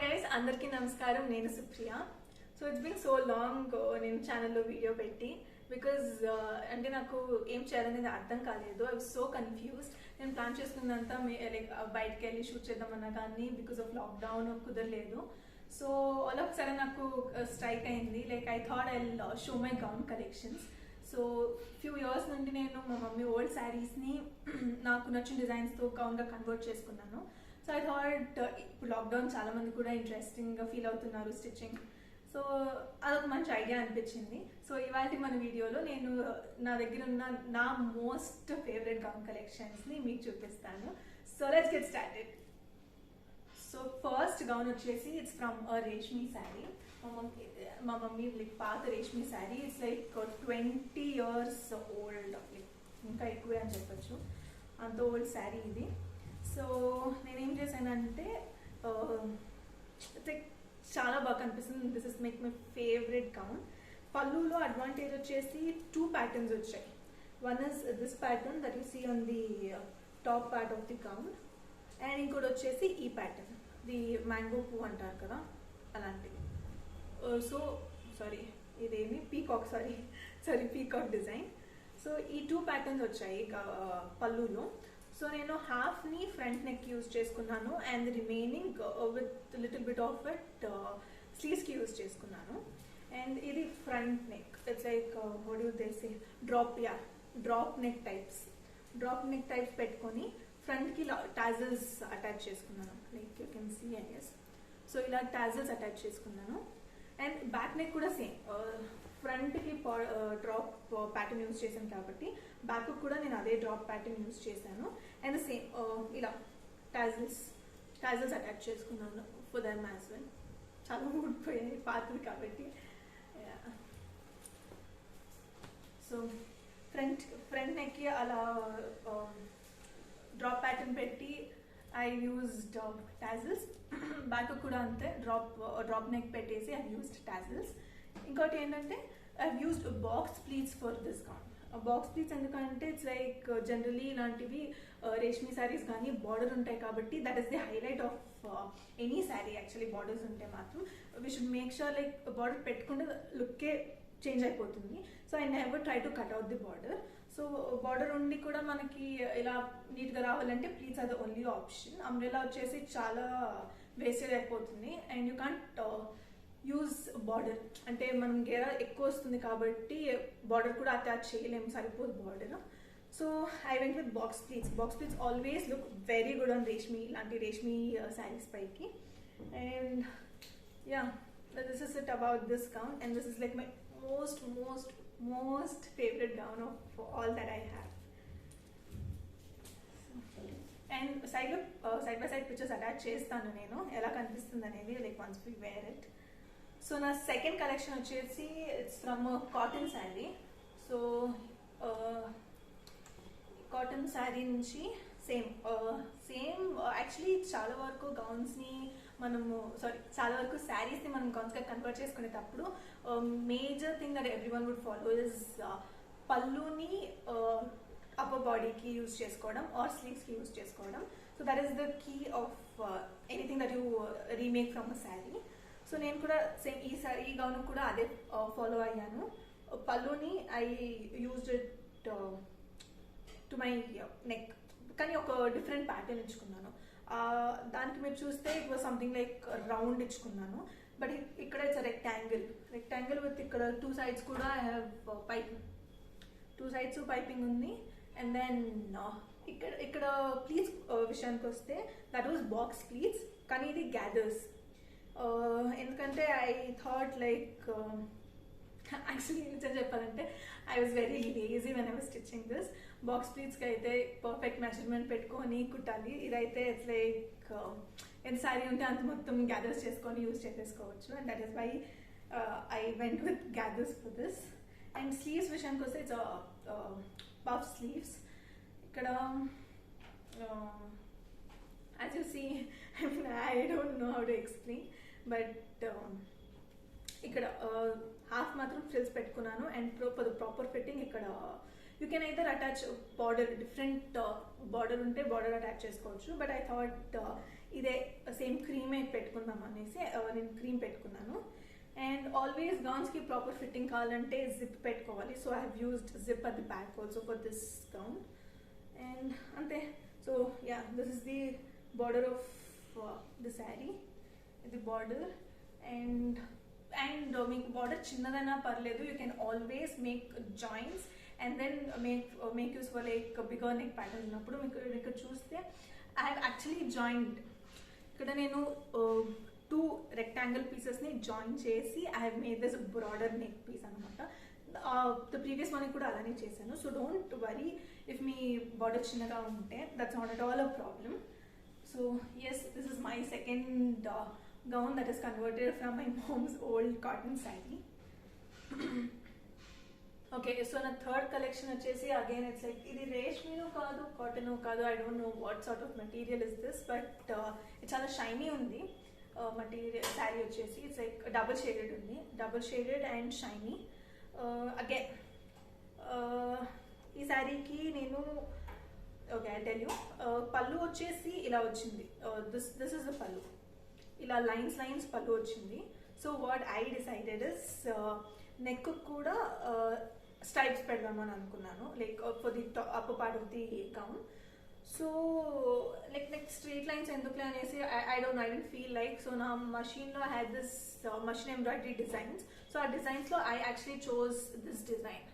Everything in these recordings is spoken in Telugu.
గైస్ అందరికీ నమస్కారం. నేను Supriya. So it's been so long నేను ఛానల్లో వీడియో పెట్టి బికాజ్ అంటే నాకు ఏం చేయాలనేది అర్థం కాలేదు. I was so confused. నేను ప్లాన్ చేసుకున్నంతా లైక్ బయటకు వెళ్ళి షూట్ చేద్దామన్నా కానీ బికాస్ ఆఫ్ లాక్డౌన్ కుదరలేదు. సో ఆల్ ఆఫ్ సడన్ నాకు స్ట్రైక్ అయింది. Like I thought I show my gown collections. So few years నుండి నేను మా మమ్మీ ఓల్డ్ శారీస్ని నాకు నచ్చిన డిజైన్స్తో గౌన్గా కన్వర్ట్ చేసుకున్నాను. సో ఐ థాట్ ఇప్పుడు లాక్డౌన్ చాలా మంది కూడా ఇంట్రెస్టింగ్గా ఫీల్ అవుతున్నారు స్టిచ్చింగ్. సో అదొక మంచి ఐడియా అనిపించింది. సో ఇవాళ మన వీడియోలో నేను నా దగ్గర ఉన్న నా మోస్ట్ ఫేవరెట్ గౌన్ కలెక్షన్స్ని మీకు చూపిస్తాను. So let's get started. So first gown వచ్చేసి it's from a reshmi sari. మా మమ్మీ లైక్ పాత రేష్మి sari. It's like 20 years old, like ఇంకా ఎక్కువే అని చెప్పచ్చు, అంత ఓల్డ్ శారీ ఇది. సో నేనేం చేశానంటే లైక్ చాలా బాగా కనిపిస్తుంది. This is make my favourite gown. పళ్ళులో అడ్వాంటేజ్ వచ్చేసి 2 patterns వచ్చాయి. One is this pattern that you see on the top part of the gown, and ఇంకోటి వచ్చేసి ఈ ప్యాటర్న్, ది మ్యాంగో పువ్వు అంటారు కదా అలాంటిది. సో సారీ ఇదేమి పీకాక్, పీకాక్ డిజైన్. సో ఈ 2 patterns వచ్చాయి పళ్ళులో. సో నేను హాఫ్ని ఫ్రంట్ నెక్ యూజ్ చేసుకున్నాను and remaining with little bit of it స్లీవ్స్కి యూజ్ చేసుకున్నాను. అండ్ ఇది front neck. It's like what you they say drop neck types పెట్టుకొని ఫ్రంట్కి టాజల్స్ అటాచ్ చేసుకున్నాను. Like you can see I guess. So ఇలా టాజల్స్ అటాచ్ చేసుకున్నాను. అండ్ బ్యాక్ నెక్ కూడా సేమ్, ఫ్రంట్కి డ్రాప్ ప్యాటర్న్ యూజ్ చేశాను కాబట్టి బ్యాక్ కూడా నేను అదే డ్రాప్ ప్యాటర్న్ యూజ్ చేశాను. అండ్ సేమ్ ఇలా టాజల్స్ అటాచ్ చేసుకున్నాను ఫర్ దమ్ యాజ్ వెల్. చాలా ఊడిపోయాయి పాతవి కాబట్టి. సో ఫ్రంట్ నెక్కి అలా డ్రాప్ ప్యాటర్న్ పెట్టి ఐ యూజ్డ్ టాజల్స్. బ్యాక్ కూడా అంతే, డ్రాప్ నెక్ పెట్టేసి ఐ యూజ్డ్ టాజల్స్. ఇంకోటి ఏంటంటే I used box pleats for this gown. Box pleats ఎందుకంటే ఇట్స్ లైక్ జనరలీ ఇలాంటివి రేష్మి శారీస్ కానీ బార్డర్ ఉంటాయి కాబట్టి that is the highlight of any sari. Actually borders ఉంటే మాత్రం we should make sure like border పెట్టుకుంటే లుక్కే చేంజ్ అయిపోతుంది. So I never try to cut out the border. So border ఉండి కూడా మనకి ఇలా నీట్గా రావాలంటే pleats are the only option. Umbrella వచ్చేసి చాలా వేస్టేజ్ అయిపోతుంది and you can't use border. అంటే మనం గేరా ఎక్కువ వస్తుంది కాబట్టి బార్డర్ కూడా అటాచ్ చేయలేము, సరిపోదు border. So I went with box pleats always look very good on reshmi, ఇలాంటి రేష్మి శారీస్ పైకి. And yeah, this is it about this gown and this is like my most favorite gown of all that I have. And side by side pictures attach chestanu nenu ela kanipistundi anedi like once we wear it. So na second collection vachesi it's from a cotton saree. So cotton saree nunchi same actually చాలా వరకు గౌన్స్ని మనము చాలా వరకు శారీస్ని మనం గౌన్స్గా కన్వర్ట్ చేసుకునేటప్పుడు major thing that everyone would follow is పళ్ళుని అప్పర్ బాడీకి యూజ్ చేసుకోవడం ఆర్ స్లీవ్స్కి యూజ్ చేసుకోవడం. So that is the key of anything that you remake from a sari. So నేను కూడా సేమ్ ఈ గౌన్ కూడా అదే ఫాలో అయ్యాను. పళ్ళుని I used it to my neck, కానీ ఒక డిఫరెంట్ ప్యాటర్న్ ఇచ్చుకున్నాను. దానికి మీరు చూస్తే it was something like round ఇచ్చుకున్నాను. బట్ ఇక్కడ ఇట్స్ రెక్టాంగిల్ విత్ ఇక్కడ 2 sides కూడా I have piping, 2 sides piping ఉంది. అండ్ దెన్ ఇక్కడ ప్లీట్స్ విషయానికి వస్తే దట్ వాజ్ బాక్స్ ప్లీట్స్, కానీ ఇది గ్యాదర్స్. ఎందుకంటే ఐ థాట్ లైక్ యాక్చువల్లీ నిజం చెప్పాలంటే I was very lazy when I was stitching this. Box ప్లీట్స్కి అయితే పర్ఫెక్ట్ మెజర్మెంట్ పెట్టుకొని కుట్టాలి. ఇదైతే ఇట్స్ లైక్ ఎంత శారీ ఉంటే అంత మొత్తం గ్యాదర్స్ చేసుకొని యూజ్ చేసేసుకోవచ్చు. And that is why I went with gathers for this. And sleeves విషయానికి వస్తే ఇట్స్ పఫ్ స్లీవ్స్. ఇక్కడ as you see, I don't know how to explain, but ఇక్కడ హాఫ్ మాత్రం ఫ్రిల్స్ పెట్టుకున్నాను. And for the proper fitting ఇక్కడ you can either attach border, different border ఉంటే బార్డర్ అటాచ్ చేసుకోవచ్చు. బట్ ఐ థాట్ ఇదే సేమ్ క్రీమే పెట్టుకుందాం అనేసి నేను క్రీమ్ పెట్టుకున్నాను. అండ్ ఆల్వేస్ గౌన్స్కి ప్రాపర్ ఫిట్టింగ్ కావాలంటే జిప్ పెట్టుకోవాలి. So I have used zip at the back also for this gown. And అంతే. So yeah, this is the border of the sari, ఇది బార్డర్. అండ్ మీకు బార్డర్ చిన్నదైనా పర్లేదు, you can always make joints and then make use for like bigger neck pattern ఉన్నప్పుడు. మీకు ఇక్కడ చూస్తే ఐ హ్యావ్ యాక్చువల్లీ జాయింట్, ఇక్కడ నేను 2 rectangle పీసెస్ని జాయిన్ చేసి I have made this broader neck piece అనమాట. ద ప్రీవియస్ వన్ కూడా అలానే చేశాను. సో డోంట్ వరీ ఇఫ్ మీ బార్డర్ చిన్నగా ఉంటే, that's not at all a problem. So yes, this is my second gown that is converted from my mom's old cotton saree. Okay, so na third collection వచ్చేసి again it's like ఇది రేష్మీనో కాదు కాటనో కాదు, I don't know what sort of material is this, but it's చాలా షైనీ ఉంది material. శారీ వచ్చేసి it's like double shaded ఉంది, double shaded and shiny. Again ఈ శారీకి నేను ఓకే ఐ టెల్ యూ, పళ్ళు వచ్చేసి ఇలా వచ్చింది. దిస్ ఇస్ ద పళ్ళు, ఇలా లైన్స్ పళ్ళు వచ్చింది. So what I decided is neck కూడా స్ట్రైప్స్ పెడదామని అనుకున్నాను, like for the upper part of the gown. So like next street lines ఎందుకులే అనేసి I don't feel like. So నా మషీన్లో I had this machine embroidery designs. So ఆ డిజైన్స్లో I actually chose this design.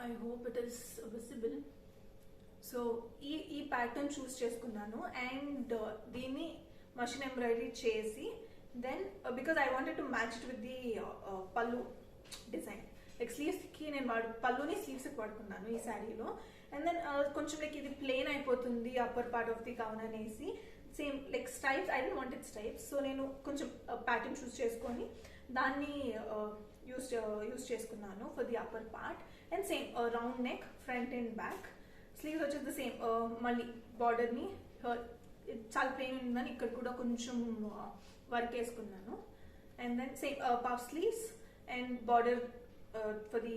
I hope it is visible. So ఈ ప్యాటర్న్ చూస్ చేసుకున్నాను అండ్ దీన్ని మషిన్ ఎంబ్రాయిడరీ చేసి then because I wanted to match it with the pallu design. Like స్లీవ్స్కి నేను పళ్ళుని స్లీవ్స్కి వాడుకున్నాను ఈ శారీలో. అండ్ దెన్ కొంచెం లైక్ ఇది ప్లెయిన్ అయిపోతుంది upper part of the gown అనేసి same like stripes, I don't wanted stripes. So నేను కొంచెం ప్యాటర్న్ చూస్ చేసుకొని దాన్ని యూస్ చేసుకున్నాను for the upper part. And same round neck, front and back. Sleeves వచ్చేసి సేమ్ మళ్ళీ బార్డర్ని చాలా ప్లెయిన్ ఉందని ఇక్కడ కూడా కొంచెం వర్క్ వేసుకున్నాను. And then same puff sleeves and border for the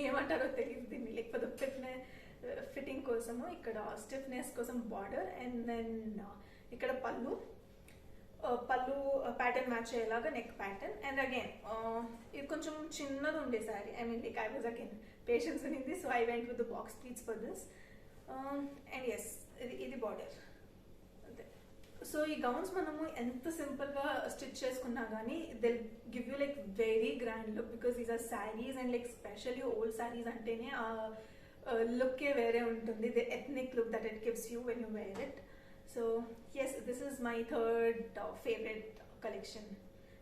ఏమంటారో తెలియదు దీన్ని, లైక్ ఫర్ ద ఫిట్టింగ్ కోసము ఇక్కడ స్టిఫ్నెస్ కోసం బార్డర్. అండ్ దెన్ ఇక్కడ పళ్ళు ప్యాటర్న్ మ్యాచ్ అయ్యేలాగా నెక్ ప్యాటర్న్. అండ్ అగైన్ ఇది కొంచెం చిన్నది ఉండే sorry, I mean like I was again patience ఉంది. So I went with the box pleats for this. And yes, ఇది బార్డర్ అంతే. సో ఈ గౌన్స్ మనము ఎంత సింపుల్గా స్టిచ్ చేసుకున్నా కానీ they'll give you like very grand look, because these are saris and like specially old saris అంటేనే ఆ లుక్కే వేరే ఉంటుంది, the ethnic look that it gives you when you wear it. So yes, this is my third favorite collection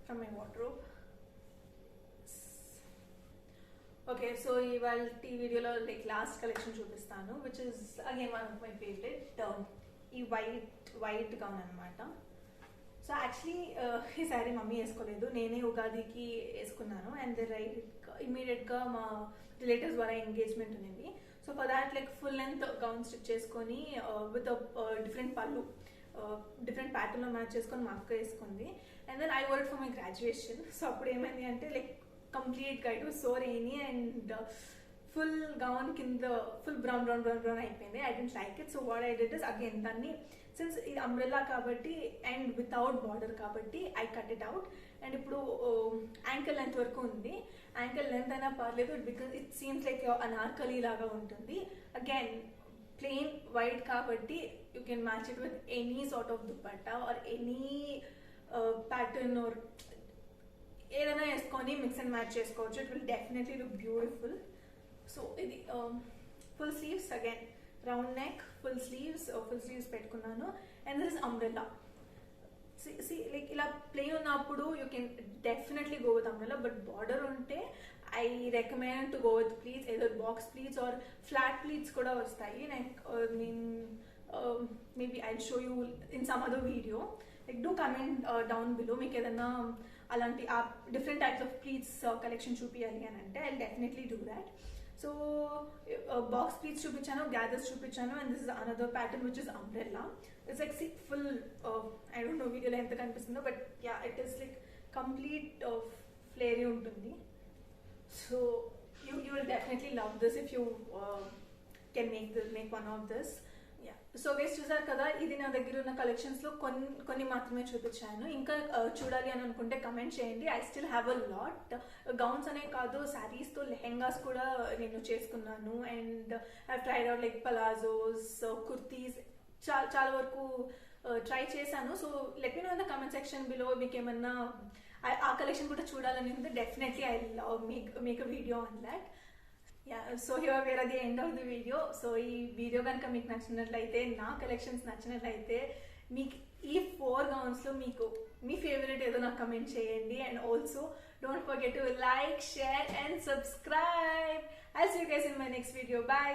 from my wardrobe. Okay, so ఇవాళ వీడియోలో లైక్ లాస్ట్ కలెక్షన్ చూపిస్తాను, which is again one of my favourite, ఈ వైట్ గౌన్ అనమాట. సో యాక్చువల్లీ ఈ శారీ మమ్మీ వేసుకోలేదు, నేనే ఉగాదికి వేసుకున్నాను. అండ్ ఇమ్మీడియట్గా మా రిలేటివ్స్ ద్వారా ఎంగేజ్మెంట్ ఉంది. So for that like full length gown stitch చేసుకొని విత్ డిఫరెంట్ పళ్ళు డిఫరెంట్ ప్యాటర్న్లో మ్యాచ్ చేసుకొని మా అక్క వేసుకుంది. And then I work for my graduation. So అప్పుడు ఏమైంది అంటే లైక్ కంప్లీట్గా it was so rainy and full gown కింద ఫుల్ బ్రౌన్ అయిపోయింది. I don't like it. So what I did is again దాన్ని, సిన్స్ ఇది అంబ్రెల్లా కాబట్టి అండ్ వితౌట్ బార్డర్ కాబట్టి I cut it out. And ఇప్పుడు యాంకిల్ లెంత్ వరకు ఉంది. యాంకిల్ లెంత్ అయినా పర్లేదు, because it seems like Anarkali లాగా ఉంటుంది. అగైన్ ప్లెయిన్ వైట్ కాబట్టి you can match it with any sort of dupatta or any pattern or ఏదైనా వేసుకొని మిక్స్ అండ్ మ్యాచ్ చేసుకోవచ్చు. It will definitely look beautiful. So ఇది full sleeves, again round neck, full sleeves పెట్టుకున్నాను. And this is umbrella. Like ఇలా ప్లెయిన్ ఉన్నప్పుడు you can definitely go with umbrella, but border ఉంటే I recommend to go with pleats, ఏదో box pleats or flat pleats కూడా వస్తాయి. Like maybe I show you in some other video. Like do comment down below మీకు ఏదైనా అలాంటి different types of pleats collection చూపించాలి అని అంటే I definitely do that. So box pleats చూపించాను, గ్యాదర్స్ చూపించాను. And this is another pattern which is umbrella. It's like full I don't know వీడియోలో ఎంత కనిపిస్తుందో, but yeah it is like complete ఫ్లేరీ ఉంటుంది. So you will definitely love this if you can make one of this. So guys చూసారు కదా, ఇది నా దగ్గర ఉన్న కలెక్షన్స్ లో కొన్ని మాత్రమే చూపించాను. ఇంకా చూడాలి అని అనుకుంటే కమెంట్ చేయండి. I still have a lot. Gowns అనే కాదు, శారీస్ తో లెహెంగాస్ కూడా నేను చేసుకున్నాను. And I tried out like palazzos, kurtis, చాలా వరకు ట్రై చేశాను. So let me know in the comment section below మీకు ఏమన్నా ఆ కలెక్షన్ కూడా చూడాలని ఉంది. Definitely I love make a video on that. So here we're at the end of the video. So ఈ వీడియో కనుక మీకు నచ్చినట్లయితే, నా కలెక్షన్స్ నచ్చినట్లయితే, మీకు ఈ 4 గౌన్స్ లో మీకు మీ ఫేవరెట్ ఏదో నాకు కమెంట్ చేయండి. And also don't forget to like, share and subscribe. I'll see you guys in my next video. By.